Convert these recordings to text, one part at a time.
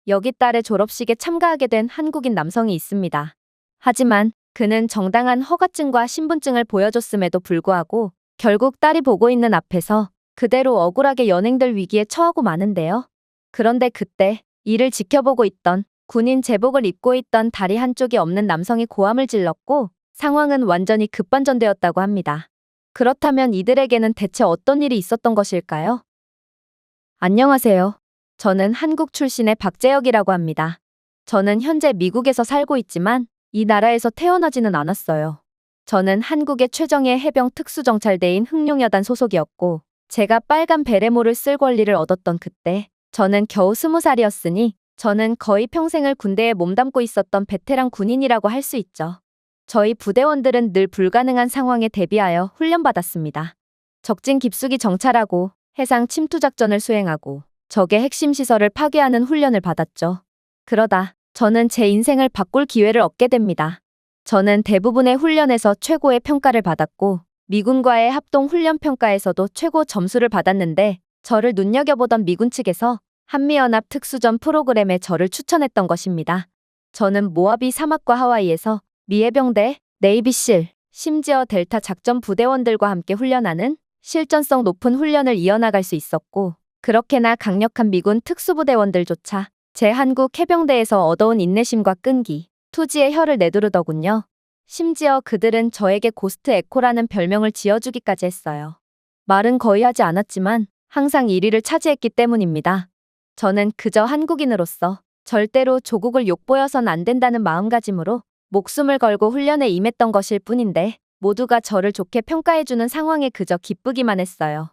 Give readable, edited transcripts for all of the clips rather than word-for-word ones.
여기 딸의 졸업식에 참가하게 된 한국인 남성이 있습니다. 하지만 그는 정당한 허가증과 신분증을 보여줬음에도 불구하고 결국 딸이 보고 있는 앞에서 그대로 억울하게 연행될 위기에 처하고 마는데요. 그런데 그때 이를 지켜보고 있던 군인 제복을 입고 있던 다리 한쪽이 없는 남성이 고함을 질렀고 상황은 완전히 급반전되었다고 합니다. 그렇다면 이들에게는 대체 어떤 일이 있었던 것일까요? 안녕하세요. 저는 한국 출신의 박재혁이라고 합니다. 저는 현재 미국에서 살고 있지만 이 나라에서 태어나지는 않았어요. 저는 한국의 최정예 해병 특수정찰대인 흑룡여단 소속이었고 제가 빨간 베레모를 쓸 권리를 얻었던 그때 저는 겨우 20살이었으니 저는 거의 평생을 군대에 몸담고 있었던 베테랑 군인이라고 할 수 있죠. 저희 부대원들은 늘 불가능한 상황에 대비하여 훈련받았습니다. 적진 깊숙이 정찰하고 해상 침투 작전을 수행하고 적의 핵심 시설을 파괴하는 훈련을 받았죠. 그러다 저는 제 인생을 바꿀 기회를 얻게 됩니다. 저는 대부분의 훈련에서 최고의 평가를 받았고 미군과의 합동 훈련 평가에서도 최고 점수를 받았는데 저를 눈여겨보던 미군 측에서 한미연합 특수전 프로그램에 저를 추천했던 것입니다. 저는 모하비 사막과 하와이에서 미 해병대, 네이비실, 심지어 델타 작전 부대원들과 함께 훈련하는 실전성 높은 훈련을 이어나갈 수 있었고 그렇게나 강력한 미군 특수부대원들조차 제 한국 해병대에서 얻어온 인내심과 끈기, 투지의 혀를 내두르더군요. 심지어 그들은 저에게 고스트 에코라는 별명을 지어주기까지 했어요. 말은 거의 하지 않았지만 항상 1위를 차지했기 때문입니다. 저는 그저 한국인으로서 절대로 조국을 욕보여선 안 된다는 마음가짐으로 목숨을 걸고 훈련에 임했던 것일 뿐인데 모두가 저를 좋게 평가해주는 상황에 그저 기쁘기만 했어요.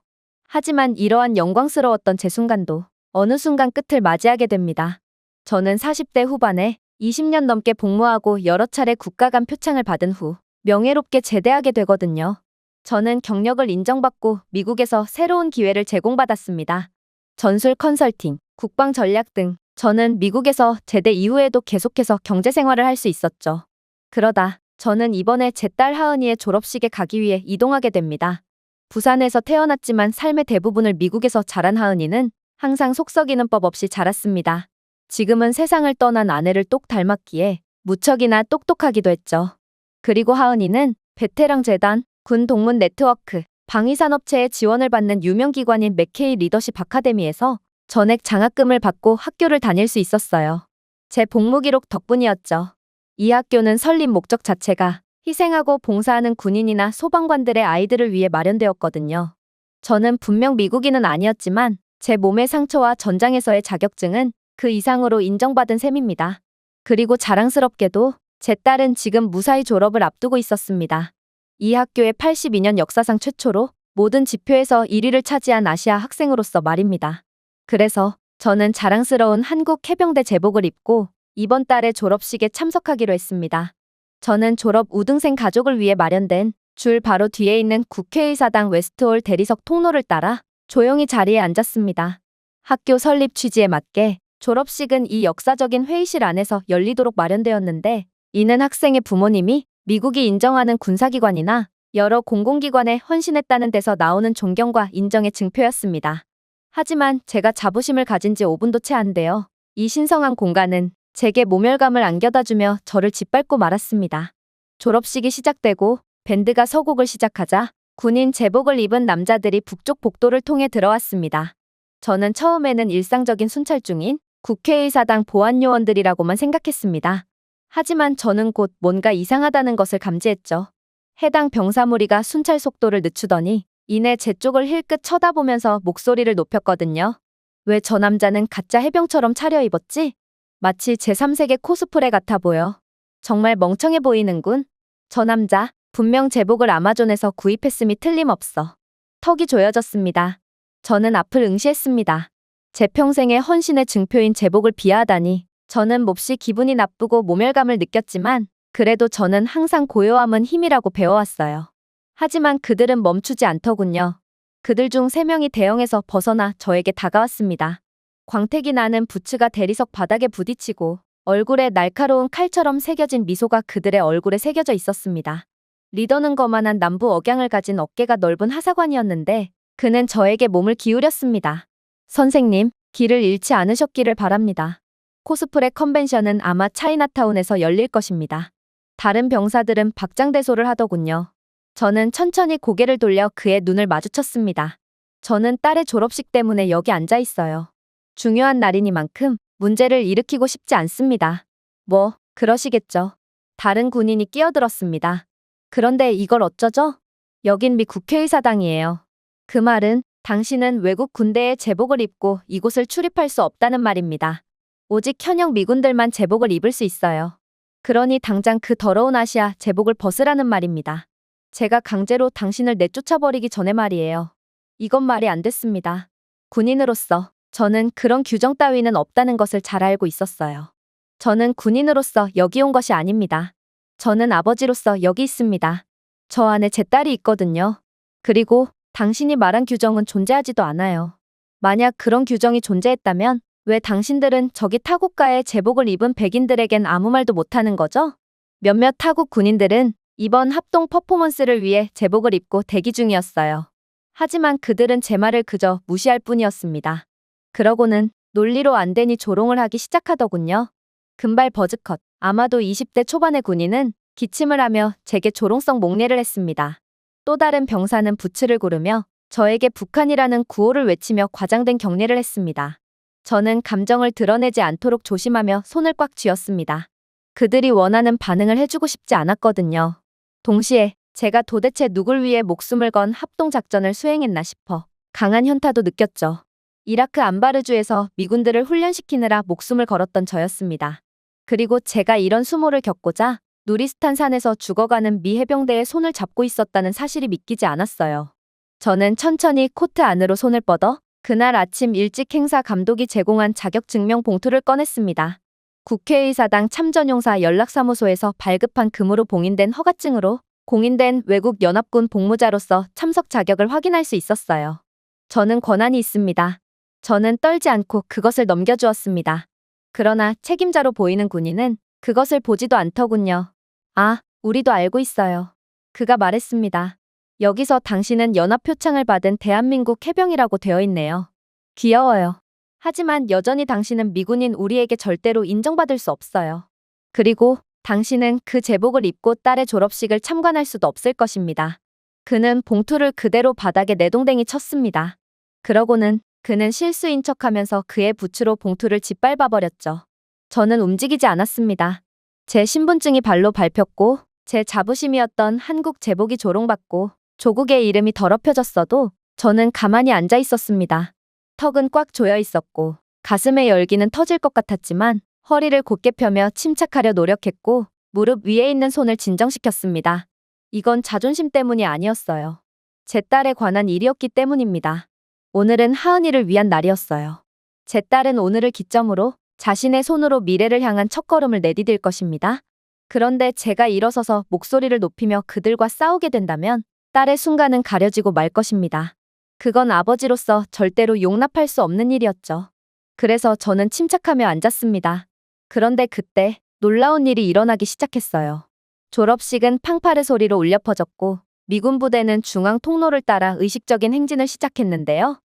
하지만 이러한 영광스러웠던 제 순간도 어느 순간 끝을 맞이하게 됩니다. 저는 40대 후반에 20년 넘게 복무하고 여러 차례 국가 간 표창을 받은 후 명예롭게 제대하게 되거든요. 저는 경력을 인정받고 미국에서 새로운 기회를 제공받았습니다. 전술 컨설팅, 국방 전략 등 저는 미국에서 제대 이후에도 계속해서 경제 생활을 할 수 있었죠. 그러다 저는 이번에 제 딸 하은이의 졸업식에 가기 위해 이동하게 됩니다. 부산에서 태어났지만 삶의 대부분을 미국에서 자란 하은이는 항상 속 썩이는 법 없이 자랐습니다. 지금은 세상을 떠난 아내를 똑 닮았기에 무척이나 똑똑하기도 했죠. 그리고 하은이는 베테랑 재단, 군 동문 네트워크, 방위산업체의 지원을 받는 유명 기관인 맥케이 리더십 아카데미에서 전액 장학금을 받고 학교를 다닐 수 있었어요. 제 복무 기록 덕분이었죠. 이 학교는 설립 목적 자체가 희생하고 봉사하는 군인이나 소방관들의 아이들을 위해 마련되었거든요. 저는 분명 미국인은 아니었지만 제 몸의 상처와 전장에서의 자격증은 그 이상으로 인정받은 셈입니다. 그리고 자랑스럽게도 제 딸은 지금 무사히 졸업을 앞두고 있었습니다. 이 학교의 82년 역사상 최초로 모든 지표에서 1위를 차지한 아시아 학생으로서 말입니다. 그래서 저는 자랑스러운 한국 해병대 제복을 입고 이번 달의 졸업식에 참석하기로 했습니다. 저는 졸업 우등생 가족을 위해 마련된 줄 바로 뒤에 있는 국회의사당 웨스트홀 대리석 통로를 따라 조용히 자리에 앉았습니다. 학교 설립 취지에 맞게 졸업식은 이 역사적인 회의실 안에서 열리도록 마련되었는데 이는 학생의 부모님이 미국이 인정하는 군사기관이나 여러 공공기관에 헌신했다는 데서 나오는 존경과 인정의 증표였습니다. 하지만 제가 자부심을 가진 지 5분도 채 안 되어 이 신성한 공간은 제게 모멸감을 안겨다주며 저를 짓밟고 말았습니다. 졸업식이 시작되고 밴드가 서곡을 시작하자 군인 제복을 입은 남자들이 북쪽 복도를 통해 들어왔습니다. 저는 처음에는 일상적인 순찰 중인 국회의사당 보안요원들이라고만 생각했습니다. 하지만 저는 곧 뭔가 이상하다는 것을 감지했죠. 해당 병사 무리가 순찰 속도를 늦추더니 이내 제 쪽을 힐끗 쳐다보면서 목소리를 높였거든요. 왜 저 남자는 가짜 해병처럼 차려입었지? 마치 제3세계 코스프레 같아 보여. 정말 멍청해 보이는군. 저 남자 분명 제복을 아마존에서 구입했음이 틀림없어. 턱이 조여졌습니다. 저는 앞을 응시했습니다. 제 평생의 헌신의 증표인 제복을 비하하다니 저는 몹시 기분이 나쁘고 모멸감을 느꼈지만 그래도 저는 항상 고요함은 힘이라고 배워왔어요. 하지만 그들은 멈추지 않더군요. 그들 중 3명이 대형에서 벗어나 저에게 다가왔습니다. 광택이 나는 부츠가 대리석 바닥에 부딪히고 얼굴에 날카로운 칼처럼 새겨진 미소가 그들의 얼굴에 새겨져 있었습니다. 리더는 거만한 남부 억양을 가진 어깨가 넓은 하사관이었는데 그는 저에게 몸을 기울였습니다. 선생님, 길을 잃지 않으셨기를 바랍니다. 코스프레 컨벤션은 아마 차이나타운에서 열릴 것입니다. 다른 병사들은 박장대소를 하더군요. 저는 천천히 고개를 돌려 그의 눈을 마주쳤습니다. 저는 딸의 졸업식 때문에 여기 앉아 있어요. 중요한 날이니만큼 문제를 일으키고 싶지 않습니다. 뭐, 그러시겠죠. 다른 군인이 끼어들었습니다. 그런데 이걸 어쩌죠? 여긴 미 국회의사당이에요. 그 말은 당신은 외국 군대의 제복을 입고 이곳을 출입할 수 없다는 말입니다. 오직 현역 미군들만 제복을 입을 수 있어요. 그러니 당장 그 더러운 아시아 제복을 벗으라는 말입니다. 제가 강제로 당신을 내쫓아버리기 전에 말이에요. 이건 말이 안 됐습니다. 군인으로서 저는 그런 규정 따위는 없다는 것을 잘 알고 있었어요. 저는 군인으로서 여기 온 것이 아닙니다. 저는 아버지로서 여기 있습니다. 저 안에 제 딸이 있거든요. 그리고 당신이 말한 규정은 존재하지도 않아요. 만약 그런 규정이 존재했다면 왜 당신들은 저기 타국가의 제복을 입은 백인들에겐 아무 말도 못하는 거죠? 몇몇 타국 군인들은 이번 합동 퍼포먼스를 위해 제복을 입고 대기 중이었어요. 하지만 그들은 제 말을 그저 무시할 뿐이었습니다. 그러고는 논리로 안 되니 조롱을 하기 시작하더군요. 금발 버즈컷, 아마도 20대 초반의 군인은 기침을 하며 제게 조롱성 목례를 했습니다. 또 다른 병사는 부츠를 구르며 저에게 북한이라는 구호를 외치며 과장된 경례를 했습니다. 저는 감정을 드러내지 않도록 조심하며 손을 꽉 쥐었습니다. 그들이 원하는 반응을 해주고 싶지 않았거든요. 동시에 제가 도대체 누굴 위해 목숨을 건 합동작전을 수행했나 싶어 강한 현타도 느꼈죠. 이라크 안바르주에서 미군들을 훈련시키느라 목숨을 걸었던 저였습니다. 그리고 제가 이런 수모를 겪고자 누리스탄 산에서 죽어가는 미 해병대의 손을 잡고 있었다는 사실이 믿기지 않았어요. 저는 천천히 코트 안으로 손을 뻗어 그날 아침 일찍 행사 감독이 제공한 자격증명 봉투를 꺼냈습니다. 국회의사당 참전용사 연락사무소에서 발급한 금으로 봉인된 허가증으로 공인된 외국 연합군 복무자로서 참석 자격을 확인할 수 있었어요. 저는 권한이 있습니다. 저는 떨지 않고 그것을 넘겨주었습니다. 그러나 책임자로 보이는 군인은 그것을 보지도 않더군요. 아, 우리도 알고 있어요. 그가 말했습니다. 여기서 당신은 연합표창을 받은 대한민국 해병이라고 되어 있네요. 귀여워요. 하지만 여전히 당신은 미군인 우리에게 절대로 인정받을 수 없어요. 그리고 당신은 그 제복을 입고 딸의 졸업식을 참관할 수도 없을 것입니다. 그는 봉투를 그대로 바닥에 내동댕이 쳤습니다. 그러고는 그는 실수인 척하면서 그의 부츠로 봉투를 짓밟아버렸죠. 저는 움직이지 않았습니다. 제 신분증이 발로 밟혔고 제 자부심이었던 한국 제복이 조롱받고 조국의 이름이 더럽혀졌어도 저는 가만히 앉아 있었습니다. 턱은 꽉 조여 있었고 가슴의 열기는 터질 것 같았지만 허리를 곧게 펴며 침착하려 노력했고 무릎 위에 있는 손을 진정시켰습니다. 이건 자존심 때문이 아니었어요. 제 딸에 관한 일이었기 때문입니다. 오늘은 하은이를 위한 날이었어요. 제 딸은 오늘을 기점으로 자신의 손으로 미래를 향한 첫걸음을 내디딜 것입니다. 그런데 제가 일어서서 목소리를 높이며 그들과 싸우게 된다면 딸의 순간은 가려지고 말 것입니다. 그건 아버지로서 절대로 용납할 수 없는 일이었죠. 그래서 저는 침착하며 앉았습니다. 그런데 그때 놀라운 일이 일어나기 시작했어요. 졸업식은 팡파르 소리로 울려 퍼졌고 미군 부대는 중앙 통로를 따라 의식적인 행진을 시작했는데요.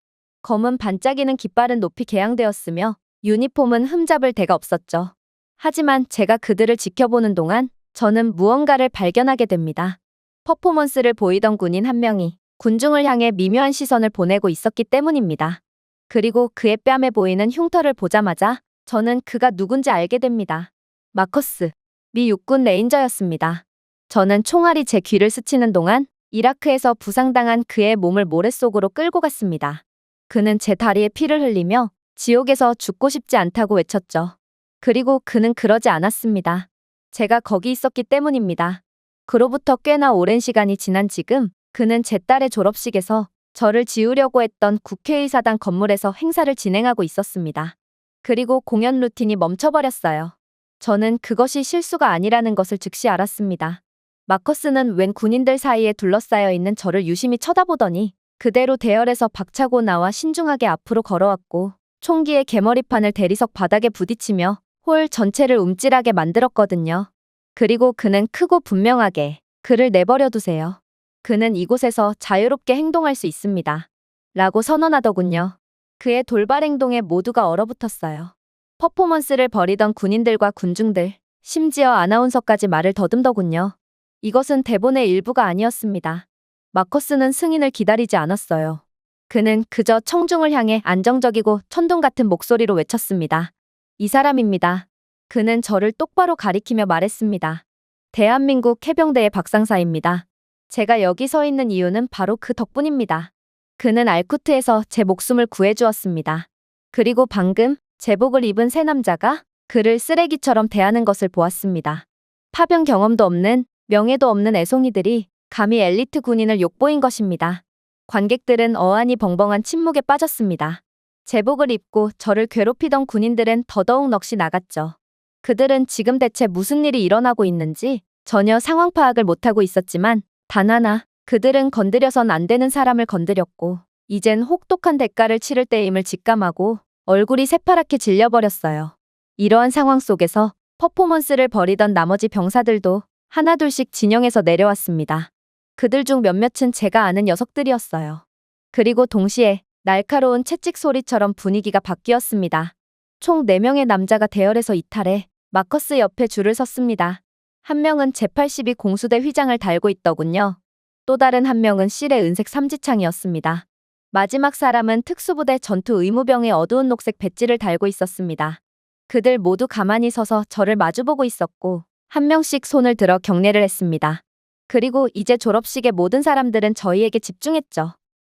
검은 반짝이는 깃발은 높이 개양되었으며 유니폼은 흠잡을 데가 없었죠. 하지만 제가 그들을 지켜보는 동안 저는 무언가를 발견하게 됩니다. 퍼포먼스를 보이던 군인 한 명이 군중을 향해 미묘한 시선을 보내고 있었기 때문입니다. 그리고 그의 뺨에 보이는 흉터를 보자마자 저는 그가 누군지 알게 됩니다. 마커스, 미 육군 레인저였습니다. 저는 총알이 제 귀를 스치는 동안 이라크에서 부상당한 그의 몸을 모래 속으로 끌고 갔습니다. 그는 제 다리에 피를 흘리며 지옥에서 죽고 싶지 않다고 외쳤죠. 그리고 그는 그러지 않았습니다. 제가 거기 있었기 때문입니다. 그로부터 꽤나 오랜 시간이 지난 지금 그는 제 딸의 졸업식에서 저를 지우려고 했던 국회의사당 건물에서 행사를 진행하고 있었습니다. 그리고 공연 루틴이 멈춰버렸어요. 저는 그것이 실수가 아니라는 것을 즉시 알았습니다. 마커스는 웬 군인들 사이에 둘러싸여 있는 저를 유심히 쳐다보더니 그대로 대열에서 박차고 나와 신중하게 앞으로 걸어왔고 총기의 개머리판을 대리석 바닥에 부딪히며 홀 전체를 움찔하게 만들었거든요. 그리고 그는 크고 분명하게 그를 내버려 두세요. 그는 이곳에서 자유롭게 행동할 수 있습니다. 라고 선언하더군요. 그의 돌발 행동에 모두가 얼어붙었어요. 퍼포먼스를 벌이던 군인들과 군중들, 심지어 아나운서까지 말을 더듬더군요. 이것은 대본의 일부가 아니었습니다. 마커스는 승인을 기다리지 않았어요. 그는 그저 청중을 향해 안정적이고 천둥 같은 목소리로 외쳤습니다. 이 사람입니다. 그는 저를 똑바로 가리키며 말했습니다. 대한민국 해병대의 박상사입니다. 제가 여기 서 있는 이유는 바로 그 덕분입니다. 그는 알쿠트에서 제 목숨을 구해주었습니다. 그리고 방금 제복을 입은 세 남자가 그를 쓰레기처럼 대하는 것을 보았습니다. 파병 경험도 없는, 명예도 없는 애송이들이 감히 엘리트 군인을 욕보인 것입니다. 관객들은 어안이 벙벙한 침묵에 빠졌습니다. 제복을 입고 저를 괴롭히던 군인들은 더더욱 넋이 나갔죠. 그들은 지금 대체 무슨 일이 일어나고 있는지 전혀 상황 파악을 못하고 있었지만 단 하나, 그들은 건드려선 안 되는 사람을 건드렸고 이젠 혹독한 대가를 치를 때임을 직감하고 얼굴이 새파랗게 질려버렸어요. 이러한 상황 속에서 퍼포먼스를 벌이던 나머지 병사들도 하나둘씩 진영에서 내려왔습니다. 그들 중 몇몇은 제가 아는 녀석들이었어요. 그리고 동시에 날카로운 채찍 소리처럼 분위기가 바뀌었습니다. 총 4명의 남자가 대열에서 이탈해 마커스 옆에 줄을 섰습니다. 한 명은 제82 공수대 휘장을 달고 있더군요. 또 다른 한 명은 실의 은색 삼지창이었습니다. 마지막 사람은 특수부대 전투 의무병의 어두운 녹색 배지를 달고 있었습니다. 그들 모두 가만히 서서 저를 마주보고 있었고 한 명씩 손을 들어 경례를 했습니다. 그리고 이제 졸업식의 모든 사람들은 저희에게 집중했죠.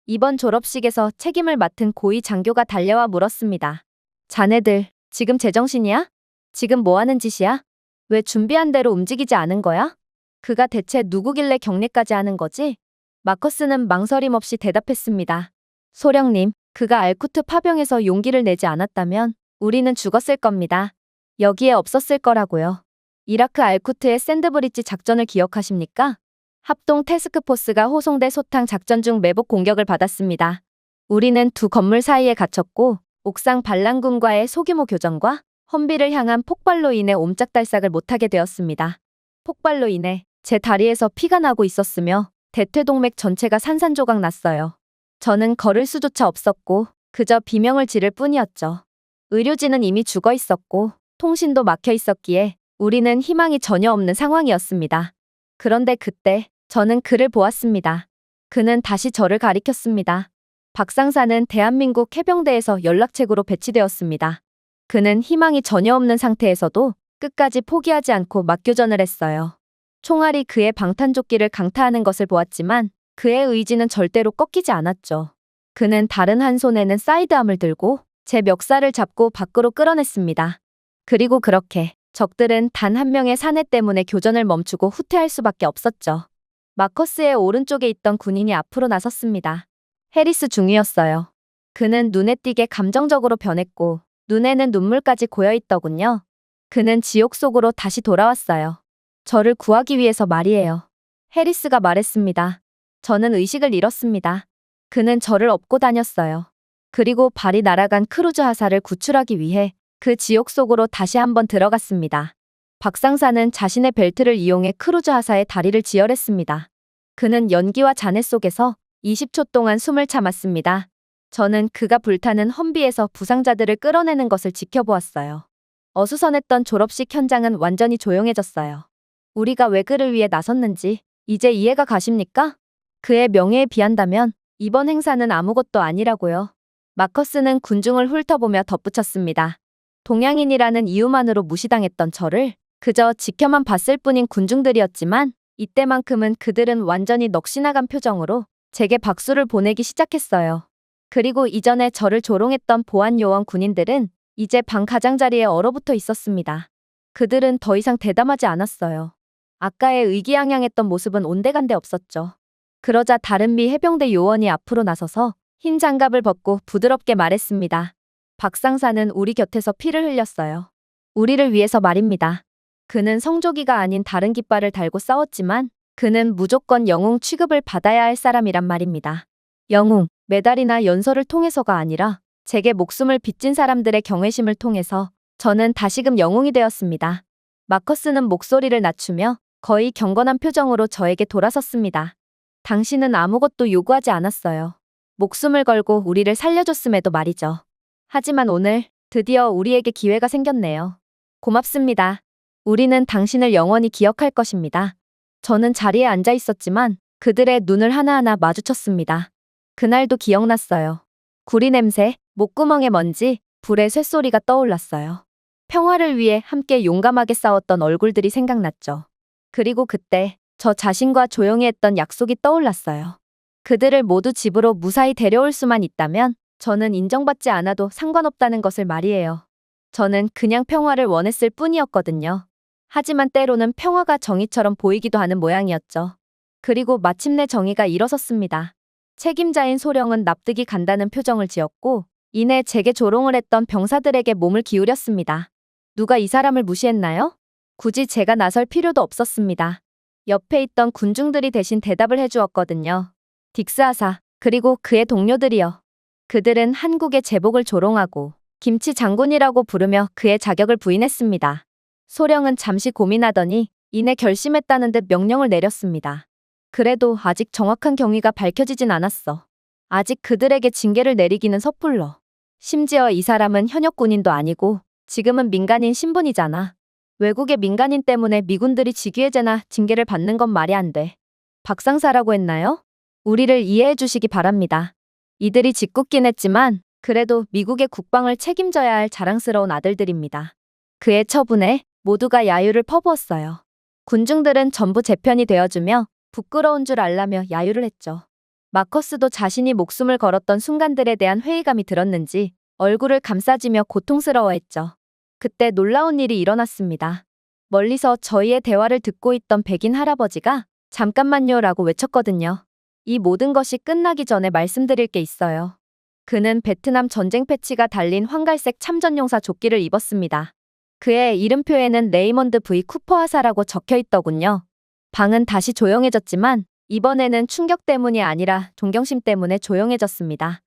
이번 졸업식에서 책임을 맡은 고위 장교가 달려와 물었습니다. 자네들, 지금 제정신이야? 지금 뭐 하는 짓이야? 왜 준비한 대로 움직이지 않은 거야? 그가 대체 누구길래 경례까지 하는 거지? 마커스는 망설임 없이 대답했습니다. 소령님, 그가 알쿠트 파병에서 용기를 내지 않았다면 우리는 죽었을 겁니다. 여기에 없었을 거라고요. 이라크 알쿠트의 샌드브리지 작전을 기억하십니까? 합동 태스크포스가 호송대 소탕 작전 중 매복 공격을 받았습니다. 우리는 두 건물 사이에 갇혔고 옥상 반란군과의 소규모 교전과 험비를 향한 폭발로 인해 옴짝달싹을 못하게 되었습니다. 폭발로 인해 제 다리에서 피가 나고 있었으며 대퇴동맥 전체가 산산조각 났어요. 저는 걸을 수조차 없었고 그저 비명을 지를 뿐이었죠. 의료진은 이미 죽어 있었고 통신도 막혀 있었기에 우리는 희망이 전혀 없는 상황이었습니다. 그런데 그때 저는 그를 보았습니다. 그는 다시 저를 가리켰습니다. 박상사는 대한민국 해병대에서 연락책으로 배치되었습니다. 그는 희망이 전혀 없는 상태에서도 끝까지 포기하지 않고 맞교전을 했어요. 총알이 그의 방탄조끼를 강타하는 것을 보았지만 그의 의지는 절대로 꺾이지 않았죠. 그는 다른 한 손에는 사이드암을 들고 제 멱살을 잡고 밖으로 끌어냈습니다. 그리고 그렇게 적들은 단 한 명의 사내 때문에 교전을 멈추고 후퇴할 수밖에 없었죠. 마커스의 오른쪽에 있던 군인이 앞으로 나섰습니다. 해리스 중위였어요. 그는 눈에 띄게 감정적으로 변했고 눈에는 눈물까지 고여있더군요. 그는 지옥 속으로 다시 돌아왔어요. 저를 구하기 위해서 말이에요. 해리스가 말했습니다. 저는 의식을 잃었습니다. 그는 저를 업고 다녔어요. 그리고 발이 날아간 크루즈 하사를 구출하기 위해 그 지옥 속으로 다시 한번 들어갔습니다. 박상사는 자신의 벨트를 이용해 크루즈 하사의 다리를 지혈했습니다. 그는 연기와 잔해 속에서 20초 동안 숨을 참았습니다. 저는 그가 불타는 험비에서 부상자들을 끌어내는 것을 지켜보았어요. 어수선했던 졸업식 현장은 완전히 조용해졌어요. 우리가 왜 그를 위해 나섰는지 이제 이해가 가십니까? 그의 명예에 비한다면 이번 행사는 아무것도 아니라고요. 마커스는 군중을 훑어보며 덧붙였습니다. 동양인이라는 이유만으로 무시당했던 저를 그저 지켜만 봤을 뿐인 군중들이었지만 이때만큼은 그들은 완전히 넋이 나간 표정으로 제게 박수를 보내기 시작했어요. 그리고 이전에 저를 조롱했던 보안요원 군인들은 이제 방 가장자리에 얼어붙어 있었습니다. 그들은 더 이상 대담하지 않았어요. 아까의 의기양양했던 모습은 온데간데 없었죠. 그러자 다른 미 해병대 요원이 앞으로 나서서 흰 장갑을 벗고 부드럽게 말했습니다. 박상사는 우리 곁에서 피를 흘렸어요. 우리를 위해서 말입니다. 그는 성조기가 아닌 다른 깃발을 달고 싸웠지만 그는 무조건 영웅 취급을 받아야 할 사람이란 말입니다. 영웅, 메달이나 연설을 통해서가 아니라 제게 목숨을 빚진 사람들의 경외심을 통해서 저는 다시금 영웅이 되었습니다. 마커스는 목소리를 낮추며 거의 경건한 표정으로 저에게 돌아섰습니다. 당신은 아무것도 요구하지 않았어요. 목숨을 걸고 우리를 살려줬음에도 말이죠. 하지만 오늘 드디어 우리에게 기회가 생겼네요. 고맙습니다. 우리는 당신을 영원히 기억할 것입니다. 저는 자리에 앉아 있었지만 그들의 눈을 하나하나 마주쳤습니다. 그날도 기억났어요. 구리 냄새, 목구멍의 먼지, 불의 쇳소리가 떠올랐어요. 평화를 위해 함께 용감하게 싸웠던 얼굴들이 생각났죠. 그리고 그때 저 자신과 조용히 했던 약속이 떠올랐어요. 그들을 모두 집으로 무사히 데려올 수만 있다면 저는 인정받지 않아도 상관없다는 것을 말이에요. 저는 그냥 평화를 원했을 뿐이었거든요. 하지만 때로는 평화가 정의처럼 보이기도 하는 모양이었죠. 그리고 마침내 정의가 일어섰습니다. 책임자인 소령은 납득이 간다는 표정을 지었고 이내 제게 조롱을 했던 병사들에게 몸을 기울였습니다. 누가 이 사람을 무시했나요? 굳이 제가 나설 필요도 없었습니다. 옆에 있던 군중들이 대신 대답을 해주었거든요. 딕스 하사, 그리고 그의 동료들이요. 그들은 한국의 제복을 조롱하고 김치 장군이라고 부르며 그의 자격을 부인했습니다. 소령은 잠시 고민하더니 이내 결심했다는 듯 명령을 내렸습니다. 그래도 아직 정확한 경위가 밝혀지진 않았어. 아직 그들에게 징계를 내리기는 섣불러. 심지어 이 사람은 현역 군인도 아니고 지금은 민간인 신분이잖아. 외국의 민간인 때문에 미군들이 직위해제나 징계를 받는 건 말이 안 돼. 박상사라고 했나요? 우리를 이해해 주시기 바랍니다. 이들이 짓궂긴 했지만 그래도 미국의 국방을 책임져야 할 자랑스러운 아들들입니다. 그의 처분에 모두가 야유를 퍼부었어요. 군중들은 전부 제 편이 되어주며 부끄러운 줄 알라며 야유를 했죠. 마커스도 자신이 목숨을 걸었던 순간들에 대한 회의감이 들었는지 얼굴을 감싸지며 고통스러워했죠. 그때 놀라운 일이 일어났습니다. 멀리서 저희의 대화를 듣고 있던 백인 할아버지가 잠깐만요라고 외쳤거든요. 이 모든 것이 끝나기 전에 말씀드릴 게 있어요. 그는 베트남 전쟁 패치가 달린 황갈색 참전용사 조끼를 입었습니다. 그의 이름표에는 레이먼드 V 쿠퍼 하사라고 적혀 있더군요. 방은 다시 조용해졌지만 이번에는 충격 때문이 아니라 존경심 때문에 조용해졌습니다.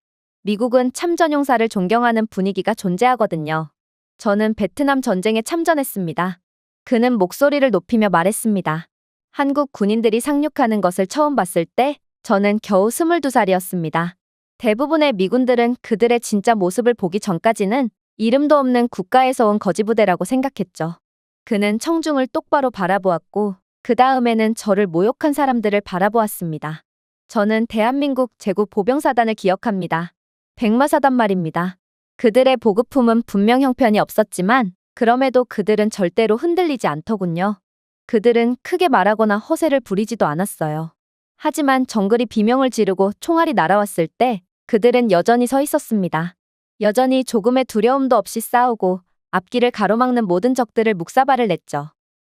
미국은 참전용사를 존경하는 분위기가 존재하거든요. 저는 베트남 전쟁에 참전했습니다. 그는 목소리를 높이며 말했습니다. 한국 군인들이 상륙하는 것을 처음 봤을 때 저는 겨우 22살이었습니다. 대부분의 미군들은 그들의 진짜 모습을 보기 전까지는 이름도 없는 국가에서 온 거지부대라고 생각했죠. 그는 청중을 똑바로 바라보았고 그 다음에는 저를 모욕한 사람들을 바라보았습니다. 저는 대한민국 제국 보병사단을 기억합니다. 백마사단 말입니다. 그들의 보급품은 분명 형편이 없었지만 그럼에도 그들은 절대로 흔들리지 않더군요. 그들은 크게 말하거나 허세를 부리지도 않았어요. 하지만 정글이 비명을 지르고 총알이 날아왔을 때 그들은 여전히 서 있었습니다. 여전히 조금의 두려움도 없이 싸우고 앞길을 가로막는 모든 적들을 묵사발을 냈죠.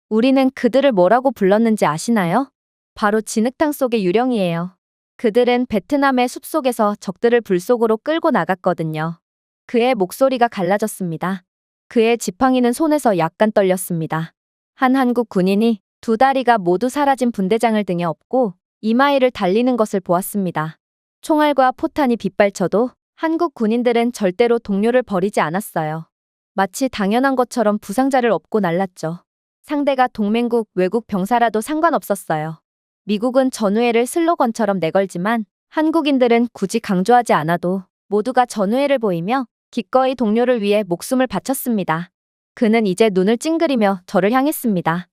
우리는 그들을 뭐라고 불렀는지 아시나요? 바로 진흙탕 속의 유령이에요. 그들은 베트남의 숲속에서 적들을 불 속으로 끌고 나갔거든요. 그의 목소리가 갈라졌습니다. 그의 지팡이는 손에서 약간 떨렸습니다. 한 한국 군인이 두 다리가 모두 사라진 분대장을 등에 업고 이마일을 달리는 것을 보았습니다. 총알과 포탄이 빗발쳐도 한국 군인들은 절대로 동료를 버리지 않았어요. 마치 당연한 것처럼 부상자를 업고 날랐죠. 상대가 동맹국 외국 병사라도 상관없었어요. 미국은 전우회를 슬로건처럼 내걸지만 한국인들은 굳이 강조하지 않아도 모두가 전우회를 보이며 기꺼이 동료를 위해 목숨을 바쳤습니다. 그는 이제 눈을 찡그리며 저를 향했습니다.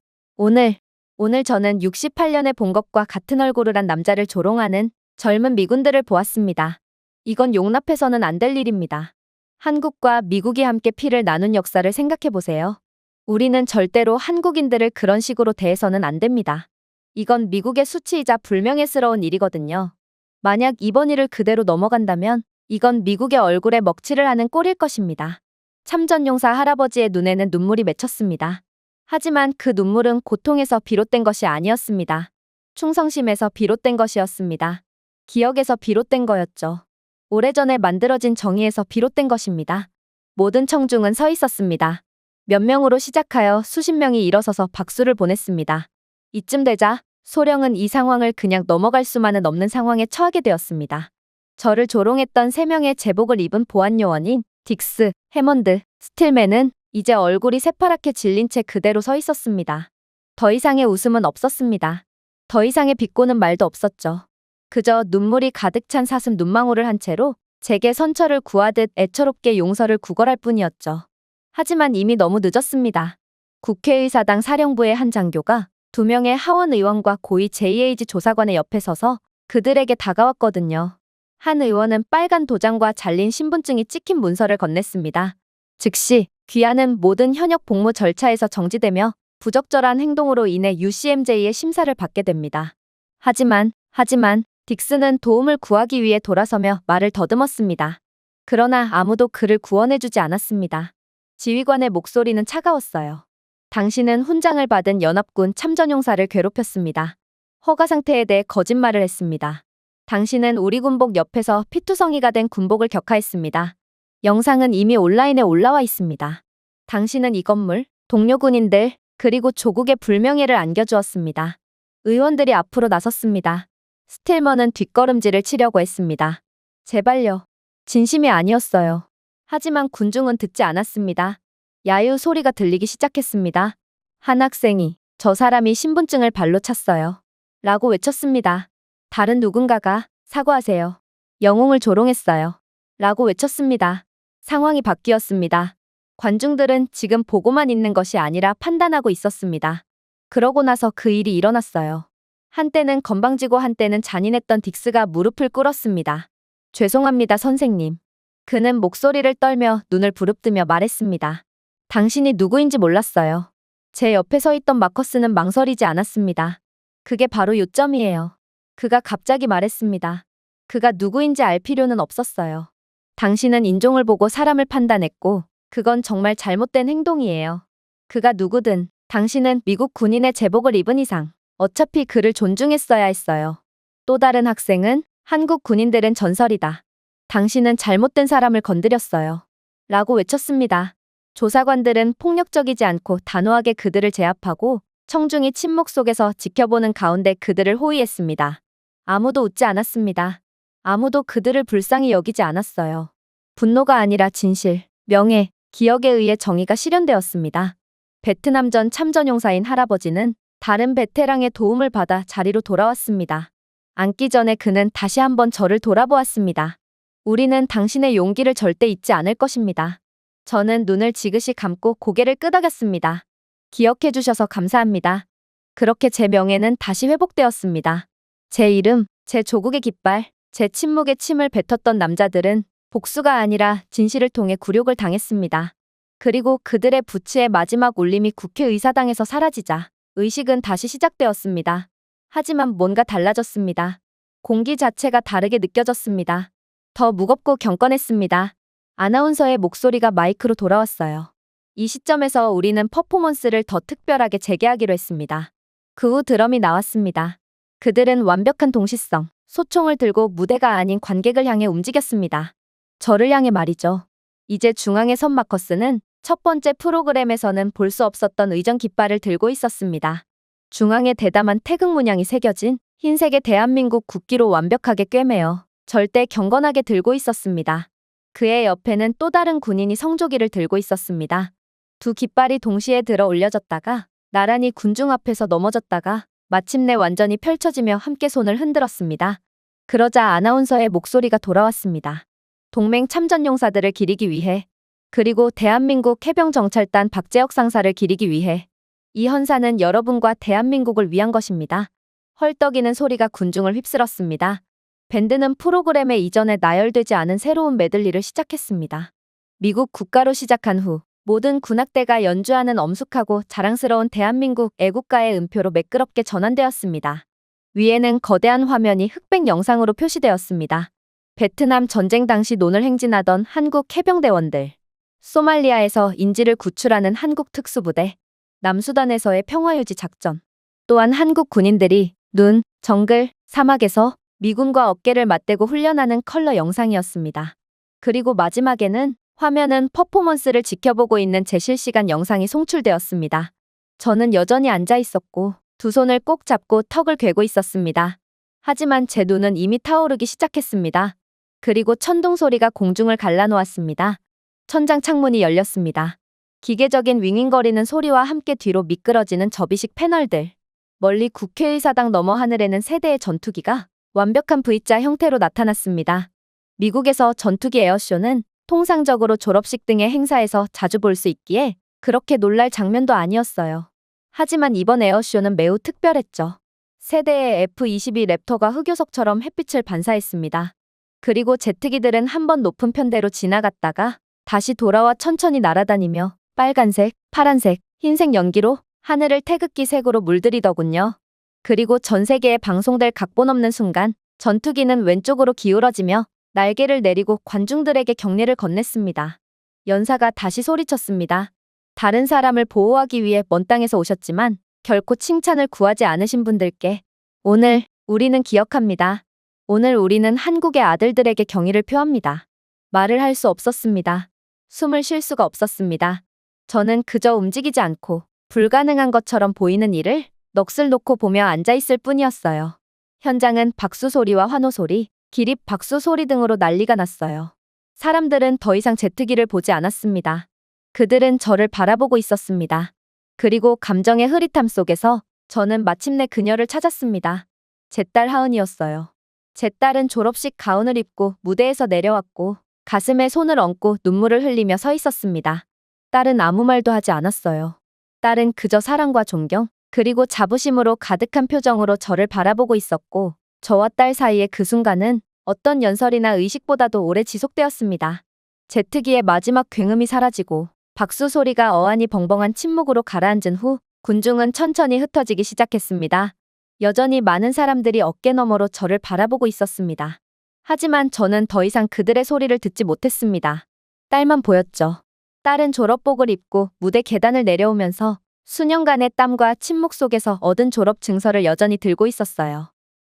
오늘 저는 68년에 본 것과 같은 얼굴을 한 남자를 조롱하는 젊은 미군들을 보았습니다. 이건 용납해서는 안 될 일입니다. 한국과 미국이 함께 피를 나눈 역사를 생각해보세요. 우리는 절대로 한국인들을 그런 식으로 대해서는 안 됩니다. 이건 미국의 수치이자 불명예스러운 일이거든요. 만약 이번 일을 그대로 넘어간다면 이건 미국의 얼굴에 먹칠을 하는 꼴일 것입니다. 참전용사 할아버지의 눈에는 눈물이 맺혔습니다. 하지만 그 눈물은 고통에서 비롯된 것이 아니었습니다. 충성심에서 비롯된 것이었습니다. 기억에서 비롯된 거였죠. 오래전에 만들어진 정의에서 비롯된 것입니다. 모든 청중은 서 있었습니다. 몇 명으로 시작하여 수십 명이 일어서서 박수를 보냈습니다. 이쯤 되자 소령은 이 상황을 그냥 넘어갈 수만은 없는 상황에 처하게 되었습니다. 저를 조롱했던 3명의 제복을 입은 보안요원인 딕스, 해먼드, 스틸맨은 이제 얼굴이 새파랗게 질린 채 그대로 서 있었습니다. 더 이상의 웃음은 없었습니다. 더 이상의 비꼬는 말도 없었죠. 그저 눈물이 가득 찬 사슴 눈망울을 한 채로 제게 선처를 구하듯 애처롭게 용서를 구걸할 뿐이었죠. 하지만 이미 너무 늦었습니다. 국회의사당 사령부의 한 장교가 2명의 하원 의원과 고위 JAG 조사관의 옆에 서서 그들에게 다가왔거든요. 한 의원은 빨간 도장과 잘린 신분증이 찍힌 문서를 건넸습니다. 즉시 귀하는 모든 현역 복무 절차에서 정지되며 부적절한 행동으로 인해 UCMJ의 심사를 받게 됩니다. 하지만 딕스는 도움을 구하기 위해 돌아서며 말을 더듬었습니다. 그러나 아무도 그를 구원해주지 않았습니다. 지휘관의 목소리는 차가웠어요. 당신은 훈장을 받은 연합군 참전용사를 괴롭혔습니다. 허가 상태에 대해 거짓말을 했습니다. 당신은 우리 군복 옆에서 피투성이가 된 군복을 격하했습니다. 영상은 이미 온라인에 올라와 있습니다. 당신은 이 건물, 동료 군인들, 그리고 조국의 불명예를 안겨주었습니다. 의원들이 앞으로 나섰습니다. 스틸먼은 뒷걸음질을 치려고 했습니다. 제발요. 진심이 아니었어요. 하지만 군중은 듣지 않았습니다. 야유 소리가 들리기 시작했습니다. 한 학생이 저 사람이 신분증을 발로 찼어요. 라고 외쳤습니다. 다른 누군가가 사과하세요. 영웅을 조롱했어요. 라고 외쳤습니다. 상황이 바뀌었습니다. 관중들은 지금 보고만 있는 것이 아니라 판단하고 있었습니다. 그러고 나서 그 일이 일어났어요. 한때는 건방지고 한때는 잔인했던 딕스가 무릎을 꿇었습니다. 죄송합니다, 선생님. 그는 목소리를 떨며 눈을 부릅뜨며 말했습니다. 당신이 누구인지 몰랐어요. 제 옆에 서 있던 마커스는 망설이지 않았습니다. 그게 바로 요점이에요. 그가 갑자기 말했습니다. 그가 누구인지 알 필요는 없었어요. 당신은 인종을 보고 사람을 판단했고 그건 정말 잘못된 행동이에요. 그가 누구든 당신은 미국 군인의 제복을 입은 이상 어차피 그를 존중했어야 했어요. 또 다른 학생은 한국 군인들은 전설이다. 당신은 잘못된 사람을 건드렸어요. 라고 외쳤습니다. 조사관들은 폭력적이지 않고 단호하게 그들을 제압하고 청중이 침묵 속에서 지켜보는 가운데 그들을 호위했습니다. 아무도 웃지 않았습니다. 아무도 그들을 불쌍히 여기지 않았어요. 분노가 아니라 진실, 명예, 기억에 의해 정의가 실현되었습니다. 베트남전 참전용사인 할아버지는 다른 베테랑의 도움을 받아 자리로 돌아왔습니다. 앉기 전에 그는 다시 한번 저를 돌아보았습니다. 우리는 당신의 용기를 절대 잊지 않을 것입니다. 저는 눈을 지그시 감고 고개를 끄덕였습니다. 기억해 주셔서 감사합니다. 그렇게 제 명예는 다시 회복되었습니다. 제 이름, 제 조국의 깃발, 제 침묵에 침을 뱉었던 남자들은 복수가 아니라 진실을 통해 굴욕을 당했습니다. 그리고 그들의 부츠의 마지막 울림이 국회의사당에서 사라지자 의식은 다시 시작되었습니다. 하지만 뭔가 달라졌습니다. 공기 자체가 다르게 느껴졌습니다. 더 무겁고 경건했습니다. 아나운서의 목소리가 마이크로 돌아왔어요. 이 시점에서 우리는 퍼포먼스를 더 특별하게 재개하기로 했습니다. 그 후 드럼이 나왔습니다. 그들은 완벽한 동시성, 소총을 들고 무대가 아닌 관객을 향해 움직였습니다. 저를 향해 말이죠. 이제 중앙에 선 마커스는 첫 번째 프로그램에서는 볼 수 없었던 의전 깃발을 들고 있었습니다. 중앙에 대담한 태극 문양이 새겨진 흰색의 대한민국 국기로 완벽하게 꿰매어 절대 경건하게 들고 있었습니다. 그의 옆에는 또 다른 군인이 성조기를 들고 있었습니다. 두 깃발이 동시에 들어 올려졌다가 나란히 군중 앞에서 넘어졌다가 마침내 완전히 펼쳐지며 함께 손을 흔들었습니다. 그러자 아나운서의 목소리가 돌아왔습니다. 동맹 참전용사들을 기리기 위해, 그리고 대한민국 해병정찰단 박재혁 상사를 기리기 위해 이 헌사는 여러분과 대한민국을 위한 것입니다. 헐떡이는 소리가 군중을 휩쓸었습니다. 밴드는 프로그램의 이전에 나열되지 않은 새로운 메들리를 시작했습니다. 미국 국가로 시작한 후 모든 군악대가 연주하는 엄숙하고 자랑스러운 대한민국 애국가의 음표로 매끄럽게 전환되었습니다. 위에는 거대한 화면이 흑백 영상으로 표시되었습니다. 베트남 전쟁 당시 논을 행진하던 한국 해병대원들, 소말리아에서 인질을 구출하는 한국 특수부대, 남수단에서의 평화유지 작전, 또한 한국 군인들이 눈, 정글, 사막에서 미군과 어깨를 맞대고 훈련하는 컬러 영상이었습니다. 그리고 마지막에는 화면은 퍼포먼스를 지켜보고 있는 제 실시간 영상이 송출되었습니다. 저는 여전히 앉아 있었고 두 손을 꼭 잡고 턱을 괴고 있었습니다. 하지만 제 눈은 이미 타오르기 시작했습니다. 그리고 천둥 소리가 공중을 갈라놓았습니다. 천장 창문이 열렸습니다. 기계적인 윙윙거리는 소리와 함께 뒤로 미끄러지는 접이식 패널들. 멀리 국회의사당 너머 하늘에는 세대의 전투기가 완벽한 V자 형태로 나타났습니다. 미국에서 전투기 에어쇼는 통상적으로 졸업식 등의 행사에서 자주 볼 수 있기에 그렇게 놀랄 장면도 아니었어요. 하지만 이번 에어쇼는 매우 특별했죠. 세대의 F-22 랩터가 흑요석처럼 햇빛을 반사했습니다. 그리고 제트기들은 한번 높은 편대로 지나갔다가 다시 돌아와 천천히 날아다니며 빨간색, 파란색, 흰색 연기로 하늘을 태극기 색으로 물들이더군요. 그리고 전 세계에 방송될 각본 없는 순간 전투기는 왼쪽으로 기울어지며 날개를 내리고 관중들에게 격려를 건넸습니다. 연사가 다시 소리쳤습니다. 다른 사람을 보호하기 위해 먼 땅에서 오셨지만 결코 칭찬을 구하지 않으신 분들께 오늘 우리는 기억합니다. 오늘 우리는 한국의 아들들에게 경의를 표합니다. 말을 할 수 없었습니다. 숨을 쉴 수가 없었습니다. 저는 그저 움직이지 않고 불가능한 것처럼 보이는 일을 넋을 놓고 보며 앉아있을 뿐이었어요. 현장은 박수 소리와 환호 소리, 기립 박수 소리 등으로 난리가 났어요. 사람들은 더 이상 제트기를 보지 않았습니다. 그들은 저를 바라보고 있었습니다. 그리고 감정의 흐릿함 속에서 저는 마침내 그녀를 찾았습니다. 제 딸 하은이었어요. 제 딸은 졸업식 가운을 입고 무대에서 내려왔고 가슴에 손을 얹고 눈물을 흘리며 서 있었습니다. 딸은 아무 말도 하지 않았어요. 딸은 그저 사랑과 존경, 그리고 자부심으로 가득한 표정으로 저를 바라보고 있었고 저와 딸 사이의 그 순간은 어떤 연설이나 의식보다도 오래 지속되었습니다. 제트기의 마지막 굉음이 사라지고 박수 소리가 어안이 벙벙한 침묵으로 가라앉은 후 군중은 천천히 흩어지기 시작했습니다. 여전히 많은 사람들이 어깨 너머로 저를 바라보고 있었습니다. 하지만 저는 더 이상 그들의 소리를 듣지 못했습니다. 딸만 보였죠. 딸은 졸업복을 입고 무대 계단을 내려오면서 수년간의 땀과 침묵 속에서 얻은 졸업 증서를 여전히 들고 있었어요.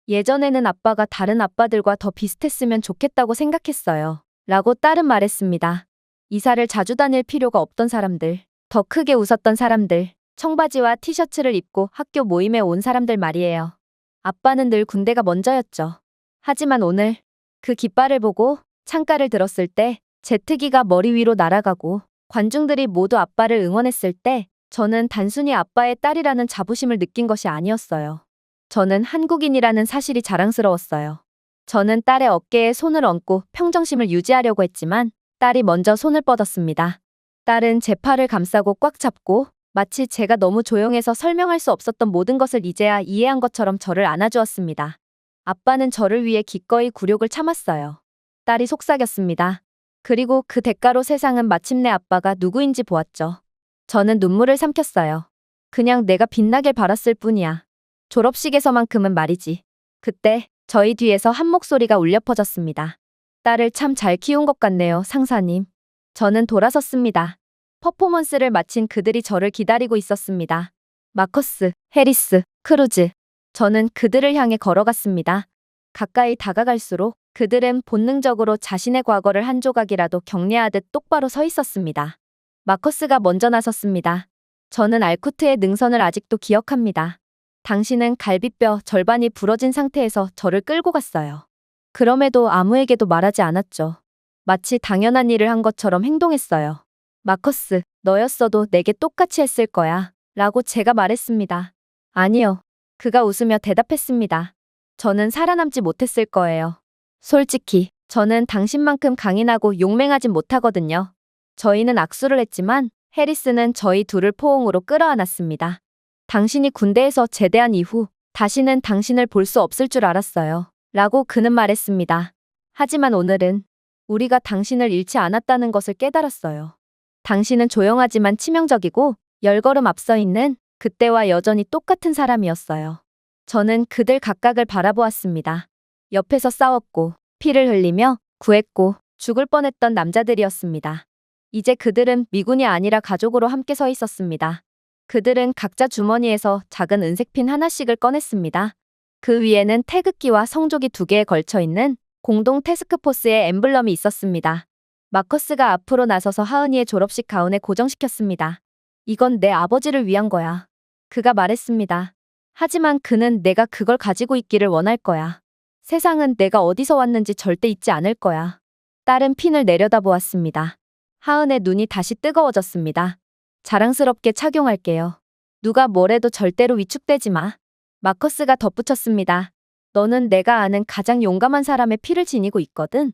예전에는 아빠가 다른 아빠들과 더 비슷했으면 좋겠다고 생각했어요. 라고 딸은 말했습니다. 이사를 자주 다닐 필요가 없던 사람들, 더 크게 웃었던 사람들, 청바지와 티셔츠를 입고 학교 모임에 온 사람들 말이에요. 아빠는 늘 군대가 먼저였죠. 하지만 오늘 그 깃발을 보고 창가를 들었을 때 제트기가 머리 위로 날아가고 관중들이 모두 아빠를 응원했을 때 저는 단순히 아빠의 딸이라는 자부심을 느낀 것이 아니었어요. 저는 한국인이라는 사실이 자랑스러웠어요. 저는 딸의 어깨에 손을 얹고 평정심을 유지하려고 했지만 딸이 먼저 손을 뻗었습니다. 딸은 제 팔을 감싸고 꽉 잡고 마치 제가 너무 조용해서 설명할 수 없었던 모든 것을 이제야 이해한 것처럼 저를 안아주었습니다. 아빠는 저를 위해 기꺼이 굴욕을 참았어요. 딸이 속삭였습니다. 그리고 그 대가로 세상은 마침내 아빠가 누구인지 보았죠. 저는 눈물을 삼켰어요. 그냥 내가 빛나길 바랐을 뿐이야. 졸업식에서만큼은 말이지. 그때 저희 뒤에서 한 목소리가 울려 퍼졌습니다. 딸을 참 잘 키운 것 같네요, 상사님. 저는 돌아섰습니다. 퍼포먼스를 마친 그들이 저를 기다리고 있었습니다. 마커스, 해리스, 크루즈. 저는 그들을 향해 걸어갔습니다. 가까이 다가갈수록 그들은 본능적으로 자신의 과거를 한 조각이라도 경례하듯 똑바로 서 있었습니다. 마커스가 먼저 나섰습니다. 저는 알쿠트의 능선을 아직도 기억합니다. 당신은 갈비뼈 절반이 부러진 상태에서 저를 끌고 갔어요. 그럼에도 아무에게도 말하지 않았죠. 마치 당연한 일을 한 것처럼 행동했어요. 마커스, 너였어도 내게 똑같이 했을 거야. 라고 제가 말했습니다. 아니요. 그가 웃으며 대답했습니다. 저는 살아남지 못했을 거예요. 솔직히, 저는 당신만큼 강인하고 용맹하진 못하거든요. 저희는 악수를 했지만 해리스는 저희 둘을 포옹으로 끌어안았습니다. 당신이 군대에서 제대한 이후 다시는 당신을 볼 수 없을 줄 알았어요. 라고 그는 말했습니다. 하지만 오늘은 우리가 당신을 잃지 않았다는 것을 깨달았어요. 당신은 조용하지만 치명적이고 10걸음 앞서 있는 그때와 여전히 똑같은 사람이었어요. 저는 그들 각각을 바라보았습니다. 옆에서 싸웠고 피를 흘리며 구했고 죽을 뻔했던 남자들이었습니다. 이제 그들은 미군이 아니라 가족으로 함께 서 있었습니다. 그들은 각자 주머니에서 작은 은색핀 하나씩을 꺼냈습니다. 그 위에는 태극기와 성조기 2개에 걸쳐 있는 공동 태스크포스의 엠블럼이 있었습니다. 마커스가 앞으로 나서서 하은이의 졸업식 가운에 고정시켰습니다. 이건 내 아버지를 위한 거야. 그가 말했습니다. 하지만 그는 내가 그걸 가지고 있기를 원할 거야. 세상은 내가 어디서 왔는지 절대 잊지 않을 거야. 딸은 핀을 내려다보았습니다. 하은의 눈이 다시 뜨거워졌습니다. 자랑스럽게 착용할게요. 누가 뭐래도 절대로 위축되지 마. 마커스가 덧붙였습니다. 너는 내가 아는 가장 용감한 사람의 피를 지니고 있거든.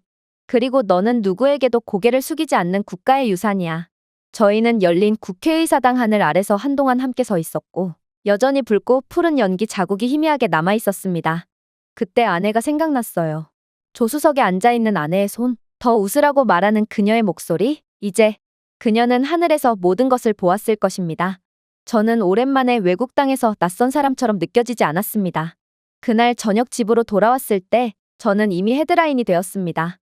그리고 너는 누구에게도 고개를 숙이지 않는 국가의 유산이야. 저희는 열린 국회의사당 하늘 아래서 한동안 함께 서 있었고 여전히 붉고 푸른 연기 자국이 희미하게 남아 있었습니다. 그때 아내가 생각났어요. 조수석에 앉아있는 아내의 손, 더 웃으라고 말하는 그녀의 목소리, 이제 그녀는 하늘에서 모든 것을 보았을 것입니다. 저는 오랜만에 외국 땅에서 낯선 사람처럼 느껴지지 않았습니다. 그날 저녁 집으로 돌아왔을 때 저는 이미 헤드라인이 되었습니다.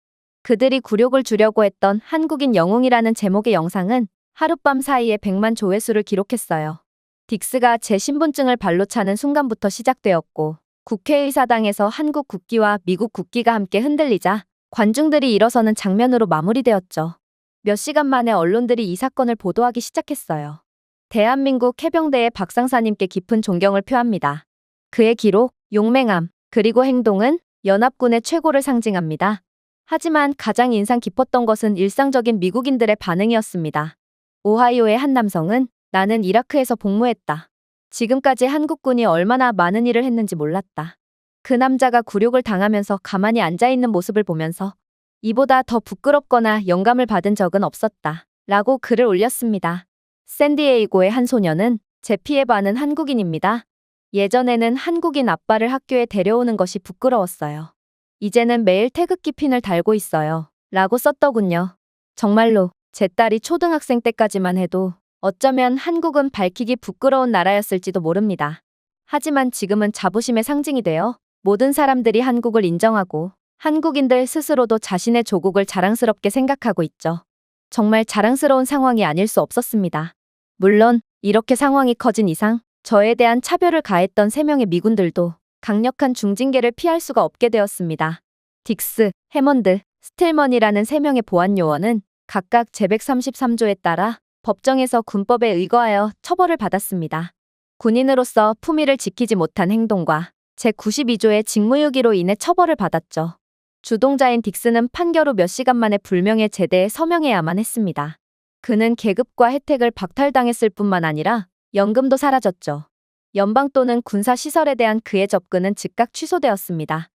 그들이 굴욕을 주려고 했던 한국인 영웅이라는 제목의 영상은 하룻밤 사이에 100만 조회수를 기록했어요. 딕스가 제 신분증을 발로 차는 순간부터 시작되었고 국회의사당에서 한국 국기와 미국 국기가 함께 흔들리자 관중들이 일어서는 장면으로 마무리되었죠. 몇 시간 만에 언론들이 이 사건을 보도하기 시작했어요. 대한민국 해병대의 박상사님께 깊은 존경을 표합니다. 그의 기록, 용맹함, 그리고 행동은 연합군의 최고를 상징합니다. 하지만 가장 인상 깊었던 것은 일상적인 미국인들의 반응이었습니다. 오하이오의 한 남성은 나는 이라크에서 복무했다. 지금까지 한국군이 얼마나 많은 일을 했는지 몰랐다. 그 남자가 굴욕을 당하면서 가만히 앉아있는 모습을 보면서 이보다 더 부끄럽거나 영감을 받은 적은 없었다. 라고 글을 올렸습니다. 샌디에이고의 한 소녀는 제 피에 반은 한국인입니다. 예전에는 한국인 아빠를 학교에 데려오는 것이 부끄러웠어요. 이제는 매일 태극기 핀을 달고 있어요. 라고 썼더군요. 정말로 제 딸이 초등학생 때까지만 해도 어쩌면 한국은 밝히기 부끄러운 나라였을지도 모릅니다. 하지만 지금은 자부심의 상징이 되어 모든 사람들이 한국을 인정하고 한국인들 스스로도 자신의 조국을 자랑스럽게 생각하고 있죠. 정말 자랑스러운 상황이 아닐 수 없었습니다. 물론 이렇게 상황이 커진 이상 저에 대한 차별을 가했던 3명의 미군들도 강력한 중징계를 피할 수가 없게 되었습니다. 딕스, 해먼드, 스틸먼이라는 3명의 보안 요원은 각각 제133조에 따라 법정에서 군법에 의거하여 처벌을 받았습니다. 군인으로서 품위를 지키지 못한 행동과 제92조의 직무유기로 인해 처벌을 받았죠. 주동자인 딕스는 판결 후 몇 시간 만에 불명예 제대에 서명해야만 했습니다. 그는 계급과 혜택을 박탈당했을 뿐만 아니라 연금도 사라졌죠. 연방 또는 군사시설에 대한 그의 접근은 즉각 취소되었습니다.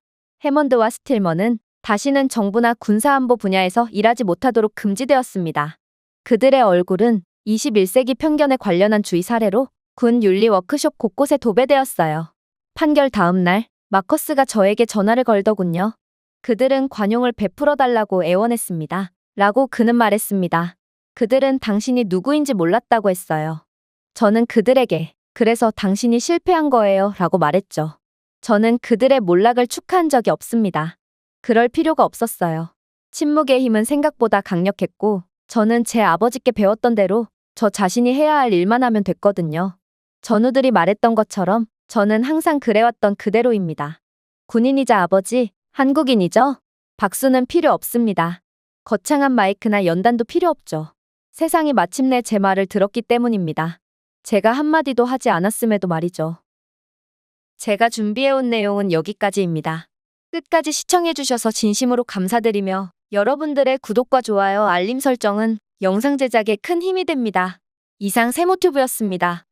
해먼드와 스틸먼은 다시는 정부나 군사안보 분야에서 일하지 못하도록 금지되었습니다. 그들의 얼굴은 21세기 편견에 관련한 주의 사례로 군 윤리 워크숍 곳곳에 도배되었어요. 판결 다음 날 마커스가 저에게 전화를 걸더군요. 그들은 관용을 베풀어달라고 애원했습니다. 라고 그는 말했습니다. 그들은 당신이 누구인지 몰랐다고 했어요. 저는 그들에게 그래서 당신이 실패한 거예요 라고 말했죠. 저는 그들의 몰락을 축하한 적이 없습니다. 그럴 필요가 없었어요. 침묵의 힘은 생각보다 강력했고 저는 제 아버지께 배웠던 대로 저 자신이 해야 할 일만 하면 됐거든요. 전우들이 말했던 것처럼 저는 항상 그래왔던 그대로입니다. 군인이자 아버지, 한국인이죠? 박수는 필요 없습니다. 거창한 마이크나 연단도 필요 없죠. 세상이 마침내 제 말을 들었기 때문입니다. 제가 한마디도 하지 않았음에도 말이죠. 제가 준비해온 내용은 여기까지입니다. 끝까지 시청해주셔서 진심으로 감사드리며 여러분들의 구독과 좋아요, 알림 설정은 영상 제작에 큰 힘이 됩니다. 이상 세모튜브였습니다.